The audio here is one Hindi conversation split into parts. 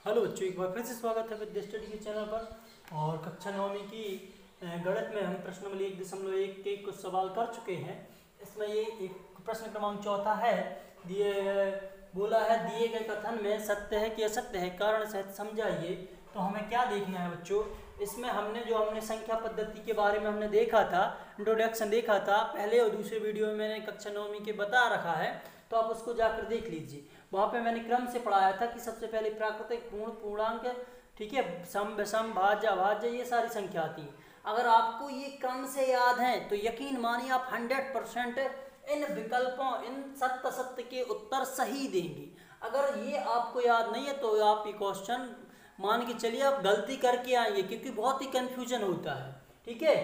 हेलो बच्चों, एक बार फिर से स्वागत है विद्या स्टडी के चैनल पर। और कक्षा नवमी की गणित में हम प्रश्न नंबर 1.1 के कुछ सवाल कर चुके हैं। इसमें ये एक प्रश्न क्रमांक चौथा है। बोला है दिए गए कथन में सत्य है कि असत्य है, कारण सहित समझाइए। तो हमें क्या देखना है बच्चों, इसमें हमने संख्या पद्धति के बारे में हमने देखा था, इंट्रोडक्शन देखा था पहले और दूसरे वीडियो में मैंने कक्षा नवमी के बता रखा है, तो आप उसको जाकर देख लीजिए। वहाँ पे मैंने क्रम से पढ़ाया था कि सबसे पहले प्राकृतिक, पूर्ण, पूर्णांक, ठीक है, सम, विषम, भाज्य, अभाज्य, ये सारी संख्या आती है। अगर आपको ये क्रम से याद है तो यकीन मानिए आप 100% इन विकल्पों, इन सत्य असत्य के उत्तर सही देंगे। अगर ये आपको याद नहीं है तो आप ये क्वेश्चन मान के चलिए आप गलती करके आएंगे, क्योंकि बहुत ही कन्फ्यूजन होता है। ठीक है,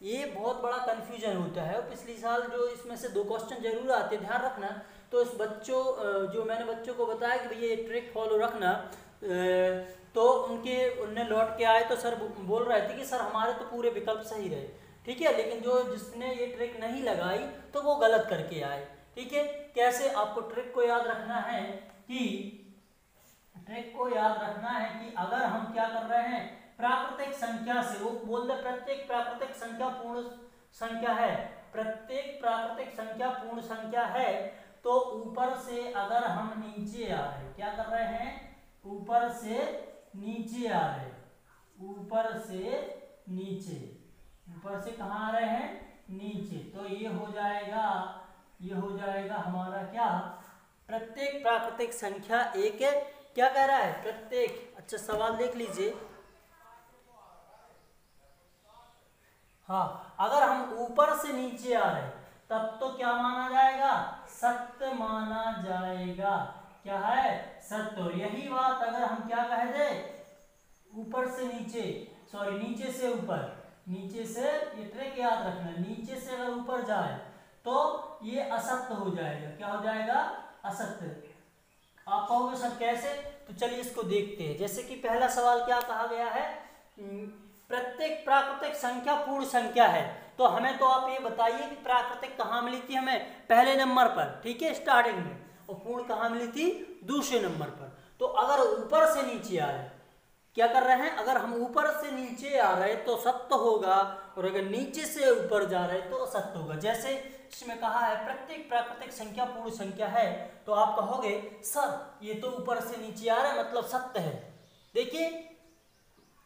ये बहुत बड़ा कन्फ्यूजन होता है। और पिछले साल जो इसमें से 2 क्वेश्चन जरूर आते, ध्यान रखना। तो इस जो मैंने बच्चों को बताया कि भैया ये ट्रिक फॉलो रखना, तो उनने लौट के आए तो सर बोल रहे थे कि सर हमारे तो पूरे विकल्प सही रहे। ठीक है, लेकिन जिसने ये ट्रिक नहीं लगाई तो वो गलत करके आए। ठीक है, कैसे आपको ट्रिक को याद रखना है कि अगर हम क्या कर रहे हैं, प्राकृतिक संख्या से, वो बोल दे प्रत्येक प्राकृतिक संख्या पूर्ण संख्या है, प्रत्येक प्राकृतिक संख्या पूर्ण संख्या है, तो ऊपर से अगर हम नीचे आ रहे, क्या कर रहे हैं, ऊपर से नीचे आ रहे, ऊपर से कहाँ आ रहे हैं, नीचे, तो ये हो जाएगा हमारा क्या, प्रत्येक प्राकृतिक संख्या एक है। क्या कह रहा है, प्रत्येक, अच्छा सवाल देख लीजिए। हाँ, अगर हम ऊपर से नीचे आ रहे तब तो क्या माना जाएगा, सत्य माना जाएगा। क्या है, सत्य। और यही बात अगर हम क्या कह दे, ऊपर से नीचे, सॉरी नीचे से ऊपर, नीचे से, ये ट्रिक याद रखना, नीचे से अगर ऊपर जाए तो ये असत्य हो जाएगा। क्या हो जाएगा, असत्य। आप कहोगे सर कैसे, तो चलिए इसको देखते हैं। जैसे कि पहला सवाल क्या कहा गया है, प्रत्येक प्राकृतिक संख्या पूर्ण संख्या है। तो हमें तो आप ये बताइए कि प्राकृतिक कहाँ मिली थी हमें, पहले नंबर पर, ठीक है, स्टार्टिंग में, और पूर्ण कहाँ मिली थी, दूसरे नंबर पर। तो अगर ऊपर से नीचे आ रहे, क्या कर रहे हैं, अगर हम ऊपर से नीचे आ रहे तो सत्य होगा, और अगर नीचे से ऊपर जा रहे तो असत्य होगा। जैसे इसमें कहा है प्रत्येक प्राकृतिक संख्या पूर्ण संख्या है, तो आप कहोगे सर ये तो ऊपर से नीचे आ रहा है मतलब सत्य है। देखिए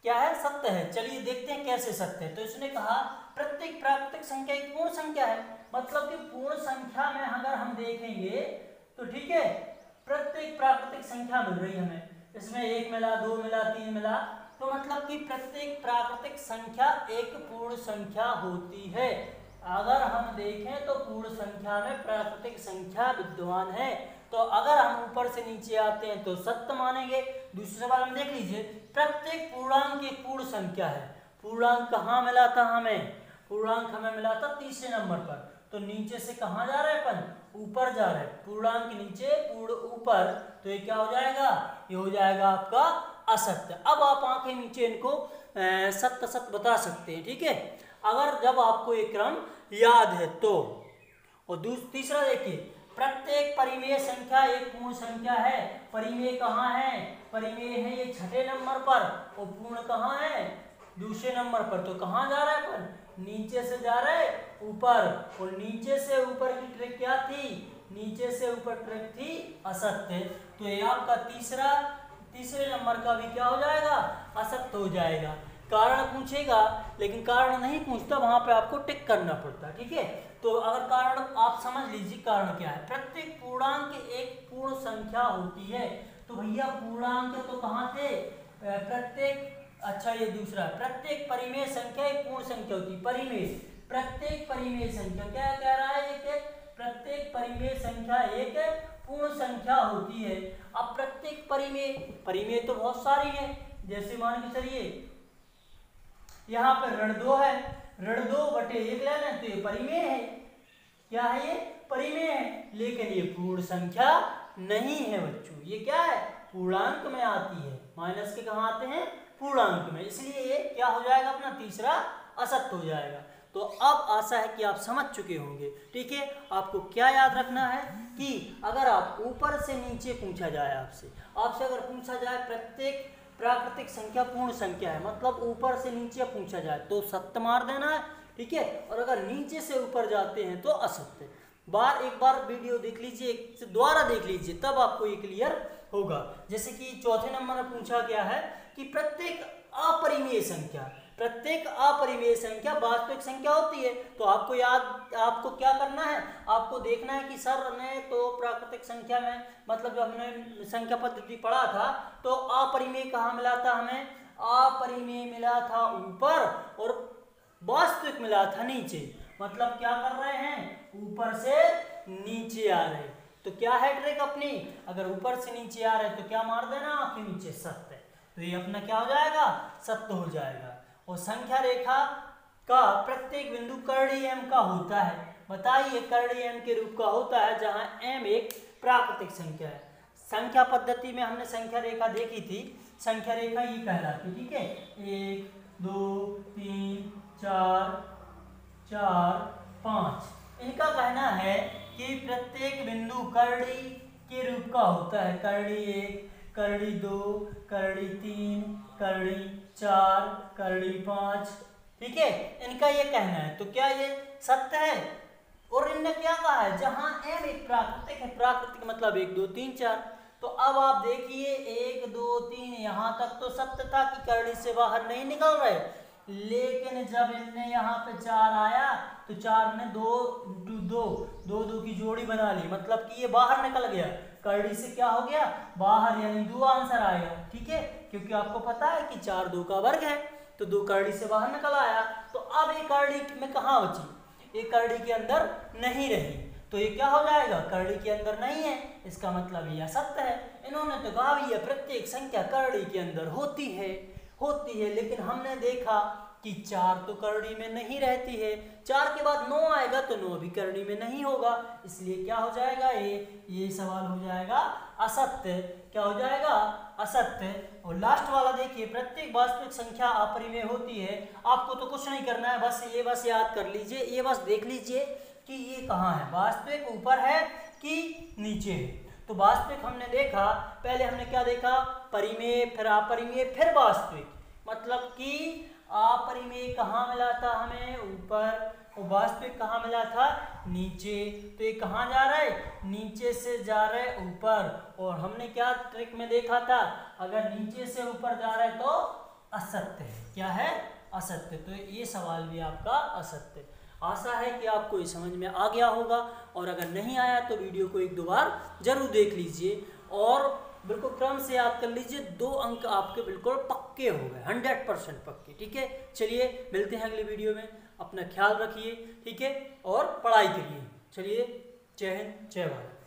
क्या है, सत्य है। चलिए देखते हैं कैसे सत्य है। तो इसने कहा प्रत्येक प्राकृतिक संख्या एक पूर्ण संख्या है, मतलब कि पूर्ण संख्या में अगर हम देखेंगे तो ठीक है, प्रत्येक प्राकृतिक संख्या मिल रही हमें, इसमें 1 मिला, 2 मिला, 3 मिला, तो मतलब कि प्रत्येक प्राकृतिक संख्या एक पूर्ण संख्या होती है। अगर हम देखें तो पूर्ण संख्या में प्राकृतिक संख्या विद्यमान है, तो अगर हम ऊपर से नीचे आते हैं तो सत्य मानेंगे। दूसरे सवाल हम देख लीजिए, प्रत्येक पूर्णांक एक पूर्ण संख्या है। पूर्णांक कहाँ मिला था हमें, पूर्णांक हमें मिला था तीसरे नंबर पर। तो नीचे से कहाँ जा रहे हैं अपन, ऊपर जा रहे हैं, पूर्णांक नीचे पूर्ण ऊपर, तो ये क्या हो जाएगा, ये हो जाएगा आपका असत्य। अब आप आंखें नीचे इनको सत्य सत्य बता सकते हैं। ठीक है, अगर जब आपको ये क्रम याद है तो। और तीसरा देखिए, प्रत्येक परिमेय संख्या एक पूर्ण संख्या है। परिमेय कहाँ है, परिमेय है ये छठे नंबर पर, और पूर्ण कहाँ है, दूसरे नंबर पर। तो कहाँ जा रहा है अपन, नीचे से जा रहे ऊपर, और नीचे से ऊपर की ट्रिक क्या थी, नीचे से ऊपर ट्रिक थी असत्य। तो ये आपका तीसरे नंबर का भी क्या हो जाएगा, असत्य हो जाएगा। कारण पूछेगा लेकिन कारण नहीं पूछता, वहां पे आपको टिक करना पड़ता। ठीक है, तो अगर कारण आप समझ लीजिए, कारण क्या है, प्रत्येक पूर्णांक एक पूर्ण संख्या होती है। तो भैया पूर्णांक तो कहाँ थे, प्रत्येक, अच्छा ये दूसरा, प्रत्येक परिमेय संख्या एक पूर्ण संख्या होती है। परिमेय, प्रत्येक परिमेय संख्या, क्या कह रहा है ये, प्रत्येक परिमेय संख्या एक पूर्ण संख्या होती है। अब प्रत्येक परिमेय तो बहुत सारी है, जैसे मान के चलिए यहाँ पर ऋण 2 है, ऋण 2/1 ले लें तो ये परिमेय है। क्या है, ये परिमेय है, लेकिन ये पूर्ण संख्या नहीं है बच्चों। ये क्या है, पूर्णांक में आती है, माइनस के कहाँ आते हैं, पूर्णांक में, इसलिए ये क्या हो जाएगा अपना तीसरा असत्य हो जाएगा। तो अब आशा है कि आप समझ चुके होंगे। ठीक है, आपको क्या याद रखना है कि अगर आप ऊपर से नीचे पूछा जाए आपसे अगर पूछा जाए प्रत्येक प्राकृतिक संख्या पूर्ण संख्या है, मतलब ऊपर से नीचे पूछा जाए तो सत्य मार देना है। ठीक है, और अगर नीचे से ऊपर जाते हैं तो असत्य। एक बार वीडियो देख लीजिए, दोबारा देख लीजिए, तब आपको ये क्लियर होगा। जैसे कि चौथे नंबर में पूछा गया है कि प्रत्येक अपरिमेय संख्या वास्तविक संख्या होती है। तो आपको क्या करना है, आपको देखना है कि सर ने तो प्राकृतिक संख्या में, मतलब जब हमने संख्या पद्धति पढ़ा था तो अपरिमेय कहाँ मिला था हमें, अपरिमेय मिला था ऊपर और वास्तविक मिला था नीचे। मतलब क्या कर रहे हैं, ऊपर से नीचे आ रहे। तो क्या है ट्रिक अपनी, अगर ऊपर से नीचे आ रहे तो क्या मार देना कि नीचे सत्य, तो ये अपना क्या हो जाएगा, सत्य हो जाएगा। और संख्या रेखा का प्रत्येक बिंदु कर्णीय एम का होता है। बताइए, कर्णीय एम के रूप का होता है जहां एम एक प्राकृतिक संख्या है। संख्या पद्धति में हमने संख्या रेखा देखी थी, संख्या रेखा ये कहलाती। ठीक है, 1 2 3 4 4 5, इनका कहना है कि प्रत्येक बिंदु कर्णी के रूप का होता है। कर्णी 1, कर्णी 2, कर्णी 3, कर्णी 4, कर्णी 5। ठीक है, इनका ये कहना है। तो क्या ये सत्य है? और इनने क्या कहा है, जहां एम एक प्राकृतिक है, प्राकृतिक मतलब 1 2 3 4। तो अब आप देखिए 1 2 3 यहाँ तक तो सत्य था कि कर्णी से बाहर नहीं निकल रहे, लेकिन जब इनने यहाँ पे 4 आया तो 4 ने 2 2 की जोड़ी बना ली, मतलब कि ये बाहर निकल गया, कर्णी से क्या हो गया, बाहर, यानी 2 आंसर आएगा। ठीक है, क्योंकि आपको पता है कि 4 2 का वर्ग है, तो 2 कर्णी से बाहर निकल आया। तो अब ये कर्णी में कहाँ बची, ये कर्णी के अंदर नहीं रही, तो ये क्या हो जाएगा, कर्णी के अंदर नहीं है, इसका मतलब ये असत्य है। इन्होंने तो कहा भी है प्रत्येक संख्या कर्णी के अंदर होती है, लेकिन हमने देखा कि 4 तो कर्णी में नहीं रहती है, 4 के बाद 9 आएगा तो 9 भी कर्णी में नहीं होगा, इसलिए क्या हो जाएगा, ये सवाल हो जाएगा असत्य। क्या हो जाएगा, असत्य। और लास्ट वाला देखिए, प्रत्येक वास्तविक संख्या अपरिमेय होती है। आपको तो कुछ नहीं करना है, बस याद कर लीजिए, ये बस देख लीजिए कि ये कहाँ है, वास्तविक ऊपर है कि नीचे है। तो वास्तविक हमने देखा, पहले हमने क्या देखा, परिमेय, फिर अपरिमेय, फिर वास्तविक। मतलब कि अपरिमेय कहाँ मिला था हमें, ऊपर, और वास्तविक कहाँ मिला था, नीचे। तो ये कहाँ जा रहा है, नीचे से जा रहा है ऊपर। और हमने क्या ट्रिक में देखा था, अगर नीचे से ऊपर जा रहा है तो असत्य है। क्या है, असत्य। तो ये सवाल भी आपका असत्य। आशा है कि आपको ये समझ में आ गया होगा, और अगर नहीं आया तो वीडियो को 1-2 बार जरूर देख लीजिए और बिल्कुल क्रम से याद कर लीजिए। 2 अंक आपके बिल्कुल पक्के हो गए, 100% पक्के। ठीक है, चलिए मिलते हैं अगले वीडियो में, अपना ख्याल रखिए। ठीक है, और पढ़ाई करिए। चलिए, जय हिंद, जय भारत।